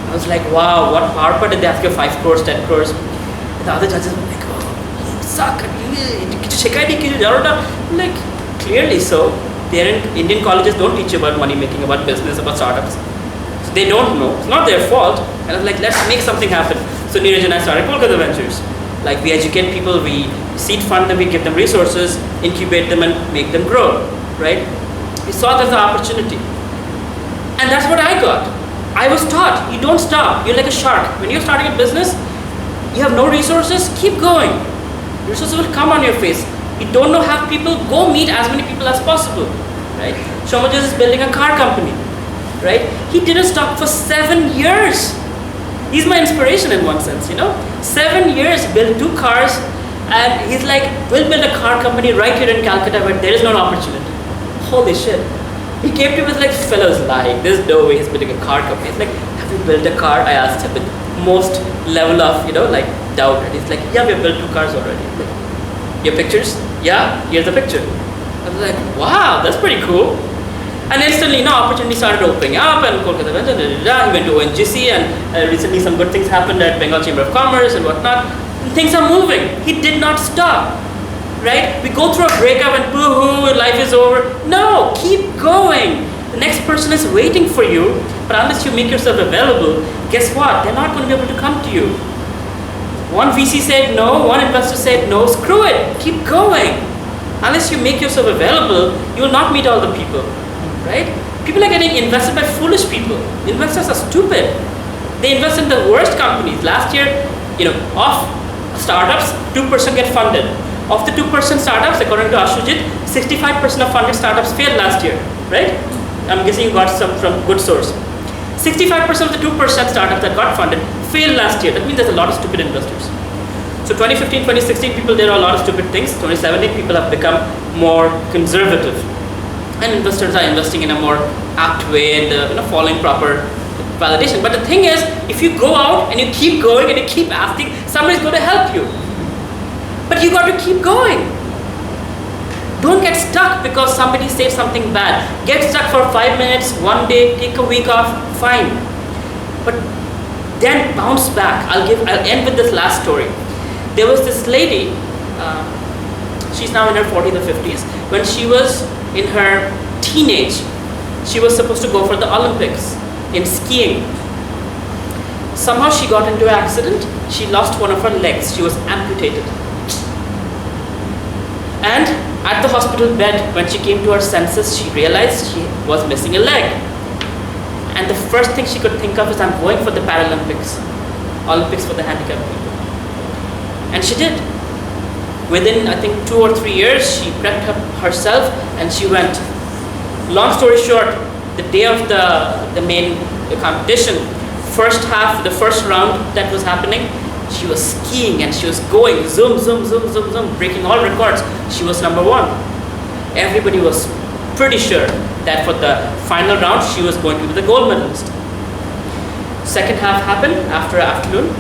I was like, wow, what PowerPoint did they ask you? 5 crores, 10 crores? And the other judges were like, oh, you suck. Like, clearly so. Indian colleges don't teach you about money making, about business, about startups. So they don't know. It's not their fault. And I was like, let's make something happen. So Neeraj and I started Kolkata Ventures. Like, we educate people, we seed fund them, we give them resources, incubate them and make them grow, right? We saw there's an opportunity. And that's what I got. I was taught, you don't stop. You're like a shark. When you're starting a business, you have no resources, keep going. Resources will come on your face. You don't know how people, go meet as many people as possible, right? Shomaj is building a car company, right? He didn't stop for 7 years. He's my inspiration in one sense, 7 years, built 2 cars, and he's like, we'll build a car company right here in Calcutta where there is no opportunity. holy shit. He came to me with like, fellas lying. There's no way he's building a car company. He's like, have you built a car? I asked him with most level of, like doubt. And he's like, yeah, we have built 2 cars already. I'm like, your pictures? Yeah, here's the picture. I was like, wow, that's pretty cool. And instantly, opportunity started opening up, and Kolkata went, he went to ONGC, and recently some good things happened at Bengal Chamber of Commerce and whatnot. And things are moving. He did not stop, right? We go through a breakup and boo-hoo, life is over. No, keep going. The next person is waiting for you, but unless you make yourself available, guess what? They're not going to be able to come to you. One VC said no, one investor said no, screw it, keep going. Unless you make yourself available, you will not meet all the people, right? People are getting invested by foolish people. Investors are stupid. They invest in the worst companies. Last year, of startups, 2% get funded. Of the 2% startups, according to Ashujit, 65% of funded startups failed last year, right? I'm guessing you got some from good source. 65% of the 2% startups that got funded failed last year. That means there's a lot of stupid investors. So 2015, 2016, people did a lot of stupid things. 2017, people have become more conservative. And investors are investing in a more apt way and following proper validation. But the thing is, if you go out and you keep going and you keep asking, somebody's going to help you. But you got to keep going. Don't get stuck because somebody said something bad. Get stuck for 5 minutes, 1 day, take a week off, fine. But then bounce back. I'll end with this last story. There was this lady, she's now in her 40s or 50s. When she was in her teenage, she was supposed to go for the Olympics in skiing. Somehow she got into an accident. She lost one of her legs. She was amputated. And at the hospital bed, when she came to her senses, she realized she was missing a leg. And the first thing she could think of is, I'm going for the Paralympics, Olympics for the handicapped people. And she did. Within, I think, 2 or 3 years, she prepped herself and she went. Long story short, the day of the main competition, first half, the first round that was happening, she was skiing and she was going zoom, zoom, zoom, zoom, zoom, breaking all records. She was number 1. Everybody was pretty sure that for the final round, she was going to be the gold medalist. Second half happened after afternoon.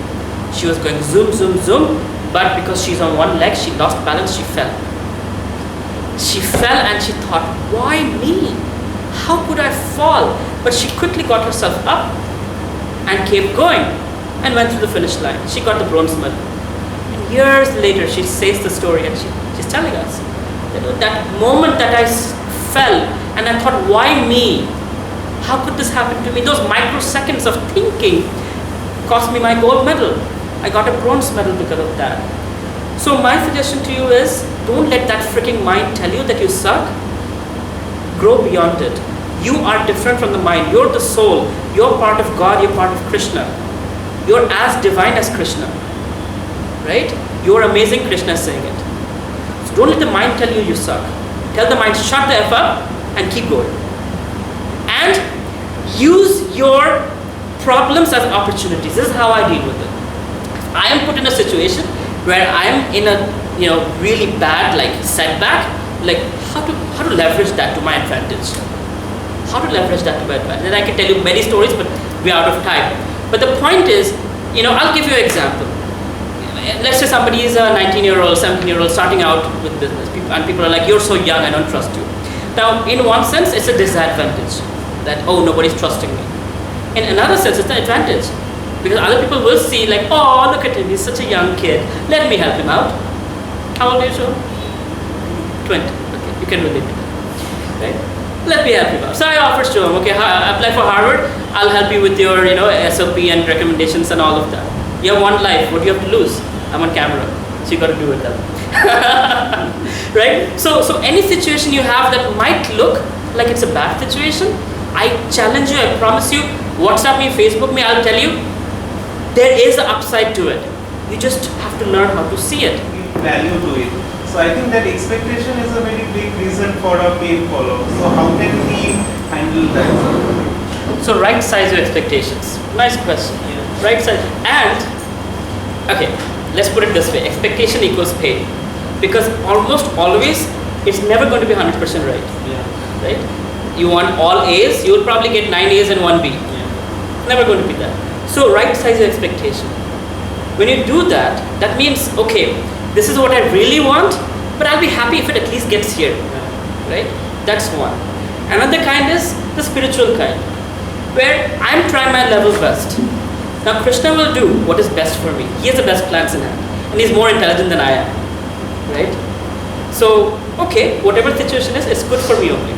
She was going zoom, zoom, zoom, but because she's on one leg, she lost balance, she fell. She fell and she thought, why me? How could I fall? But she quickly got herself up and kept going and went through the finish line. She got the bronze medal. And years later, she says the story and she's telling us, that moment that I fell and I thought, why me? How could this happen to me? Those microseconds of thinking cost me my gold medal. I got a bronze medal because of that. So my suggestion to you is, don't let that freaking mind tell you that you suck. Grow beyond it. You are different from the mind. You're the soul. You're part of God. You're part of Krishna. You're as divine as Krishna. Right? You're amazing. Krishna is saying it. So don't let the mind tell you suck. Tell the mind, shut the F up and keep going. And use your problems as opportunities. This is how I deal with it. I am put in a situation where I am in a really bad setback, how to leverage that to my advantage. How to leverage that to my advantage. And I can tell you many stories, but we're out of time. But the point is, I'll give you an example. Let's say somebody is a 19-year-old, 17-year-old starting out with business, and people are like, you're so young, I don't trust you. Now, in one sense, it's a disadvantage that, nobody's trusting me. In another sense, it's an advantage. Because other people will see oh, look at him, he's such a young kid. Let me help him out. How old are you, Sean? 20. Okay, you can relate to that. Right? Let me help him out. So I offer to him, okay, apply for Harvard. I'll help you with your, SOP and recommendations and all of that. You have one life. What do you have to lose? I'm on camera, so you got to do it then. Right? So any situation you have that might look like it's a bad situation, I challenge you. I promise you. WhatsApp me, Facebook me. I'll tell you. There is an upside to it. You just have to learn how to see it. Value to it. So I think that expectation is a very big reason for a pain follow. So how can we handle that? So right size your expectations. Nice question. Yeah. Right size. And, okay, let's put it this way. Expectation equals pain. Because almost always, it's never going to be 100% right. Yeah. right? You want all A's, you will probably get 9 A's and 1 B. It's never going to be that. So right size your expectation. When you do that, that means, okay, this is what I really want, but I'll be happy if it at least gets here, right? That's one. Another kind is the spiritual kind, where I'm trying my level best. Now Krishna will do what is best for me. He has the best plans in hand, and he's more intelligent than I am, right? So, okay, whatever situation is, it's good for me only.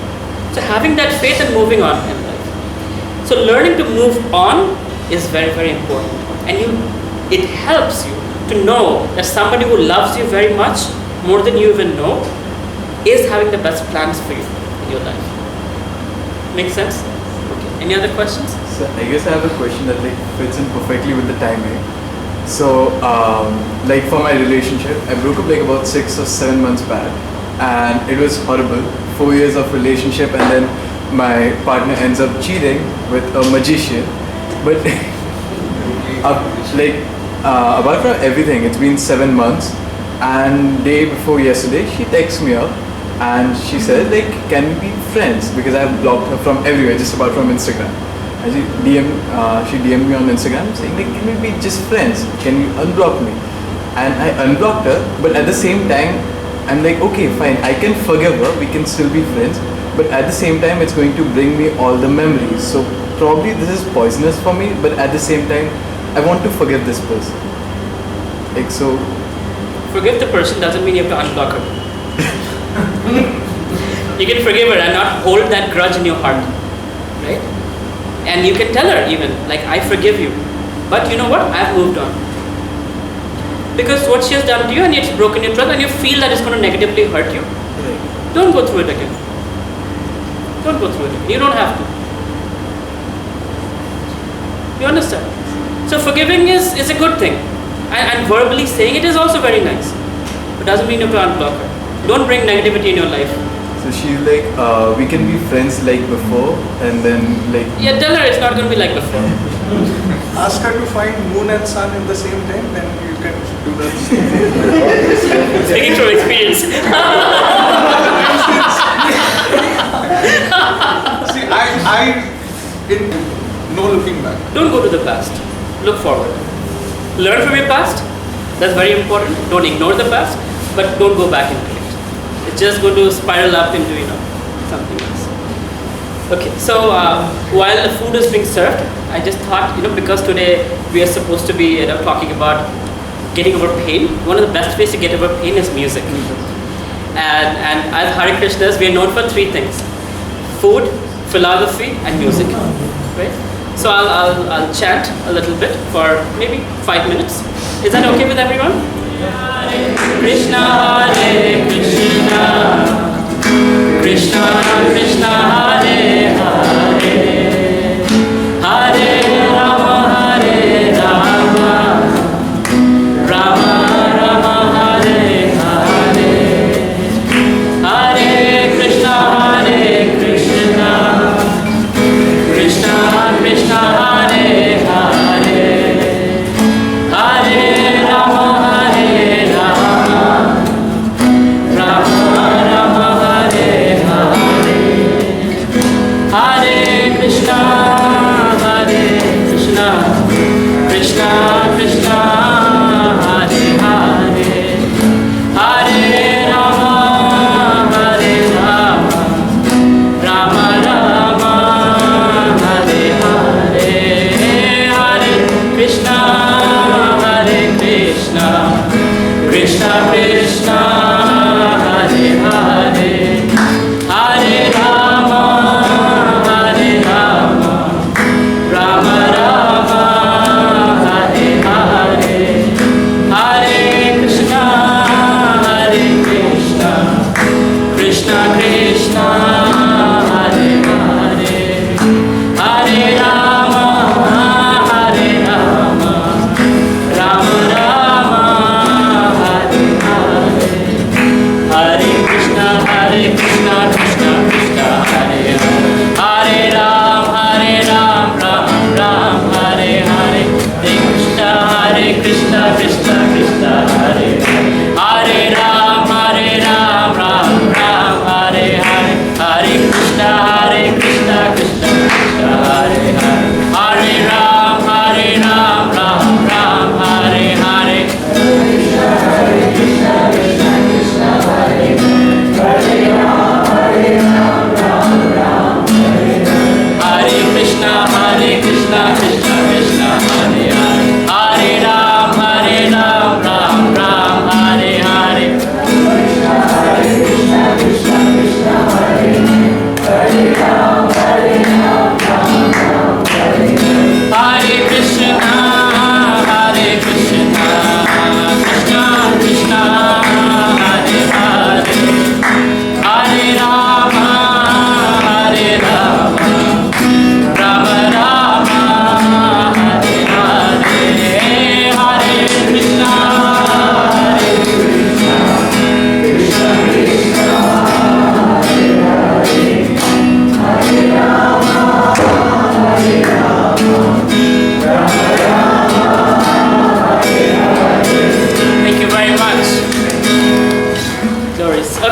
So having that faith and moving on in life. So learning to move on is very, very important. And it helps you to know that somebody who loves you very much, more than you even know, is having the best plans for you in your life. Make sense? Okay. Any other questions? So I guess I have a question that like fits in perfectly with the timing. So like for my relationship, I broke up like about 6 or 7 months back, and it was horrible. 4 years of relationship, and then my partner ends up cheating with a magician. But apart from everything, it's been 7 months, and day before yesterday she texts me up and she said like, can we be friends, because I've blocked her from everywhere, just about from Instagram. And she DM'd me on Instagram saying like, can we be just friends, can you unblock me? And I unblocked her, but at the same time I'm like, okay, fine, I can forgive her, we can still be friends, but at the same time it's going to bring me all the memories. So probably this is poisonous for me, but at the same time I want to forgive this person. Like, so Forgive the person doesn't mean you have to unblock her. You can forgive her and not hold that grudge in your heart, right? And you can tell her even, like, I forgive you, but you know what, I've moved on. Because what she has done to you, and it's broken your trust, and you feel that it's going to negatively hurt you, don't go through it again. Don't go through it again. You don't have to. You understand? So forgiving is a good thing. And verbally saying it is also very nice. But doesn't mean you have to unblock her. Don't bring negativity in your life. So she's like, we can be friends like before, and then like... Yeah, tell her it's not going to be like before. Ask her to find moon and sun in the same time, then you can do that. Speaking from experience. See, no looking back. Don't go to the past. Look forward. Learn from your past. That's very important. Don't ignore the past, but don't go back into it. It's just going to spiral up into, something else. Okay, so while the food is being served, I just thought, because today we are supposed to be, talking about getting over pain. One of the best ways to get over pain is music. And as Hare Krishnas, we are known for 3 things: food, philosophy, and music. Right? So I'll chant a little bit for maybe 5 minutes. Is that okay with everyone? Hare Krishna, Hare Krishna, Krishna Krishna, Hare Hare, Hare Rama, Hare Rama, Rama Rama, Hare Hare, Hare Krishna, Hare Krishna, Krishna Krishna, Hare Hare, Hare Rama, Hare Rama, Rama Rama, Hare Hare, Hare Krishna, Hare Krishna, Krishna Krishna, Hare Hare, Hare Rama, Hare Rama, Rama Rama, Hare Hare, Hare Krishna, Hare Krishna, Krishna Krishna, Hare Hare, Hare Rama, Hare Rama, Rama Rama, Hare Hare, Hare Krishna, Hare Krishna, Krishna Krishna, Hare Hare, Hare Rama, Hare Rama, Rama Rama, Hare Hare, Hare Krishna,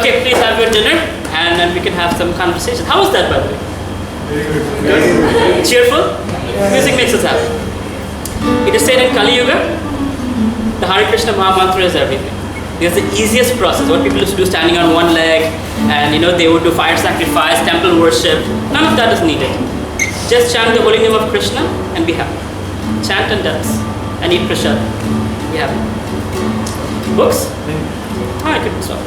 Okay, please have your dinner and then we can have some conversation. How was that, by the way? Good? Cheerful? Music makes us happy. It is said in Kali Yuga, the Hare Krishna Maha Mantra is everything. It's the easiest process. What people used to do standing on one leg and they would do fire sacrifice, temple worship. None of that is needed. Just chant the holy name of Krishna and be happy. Chant and dance and eat prasad. Be happy. Books? I could stop.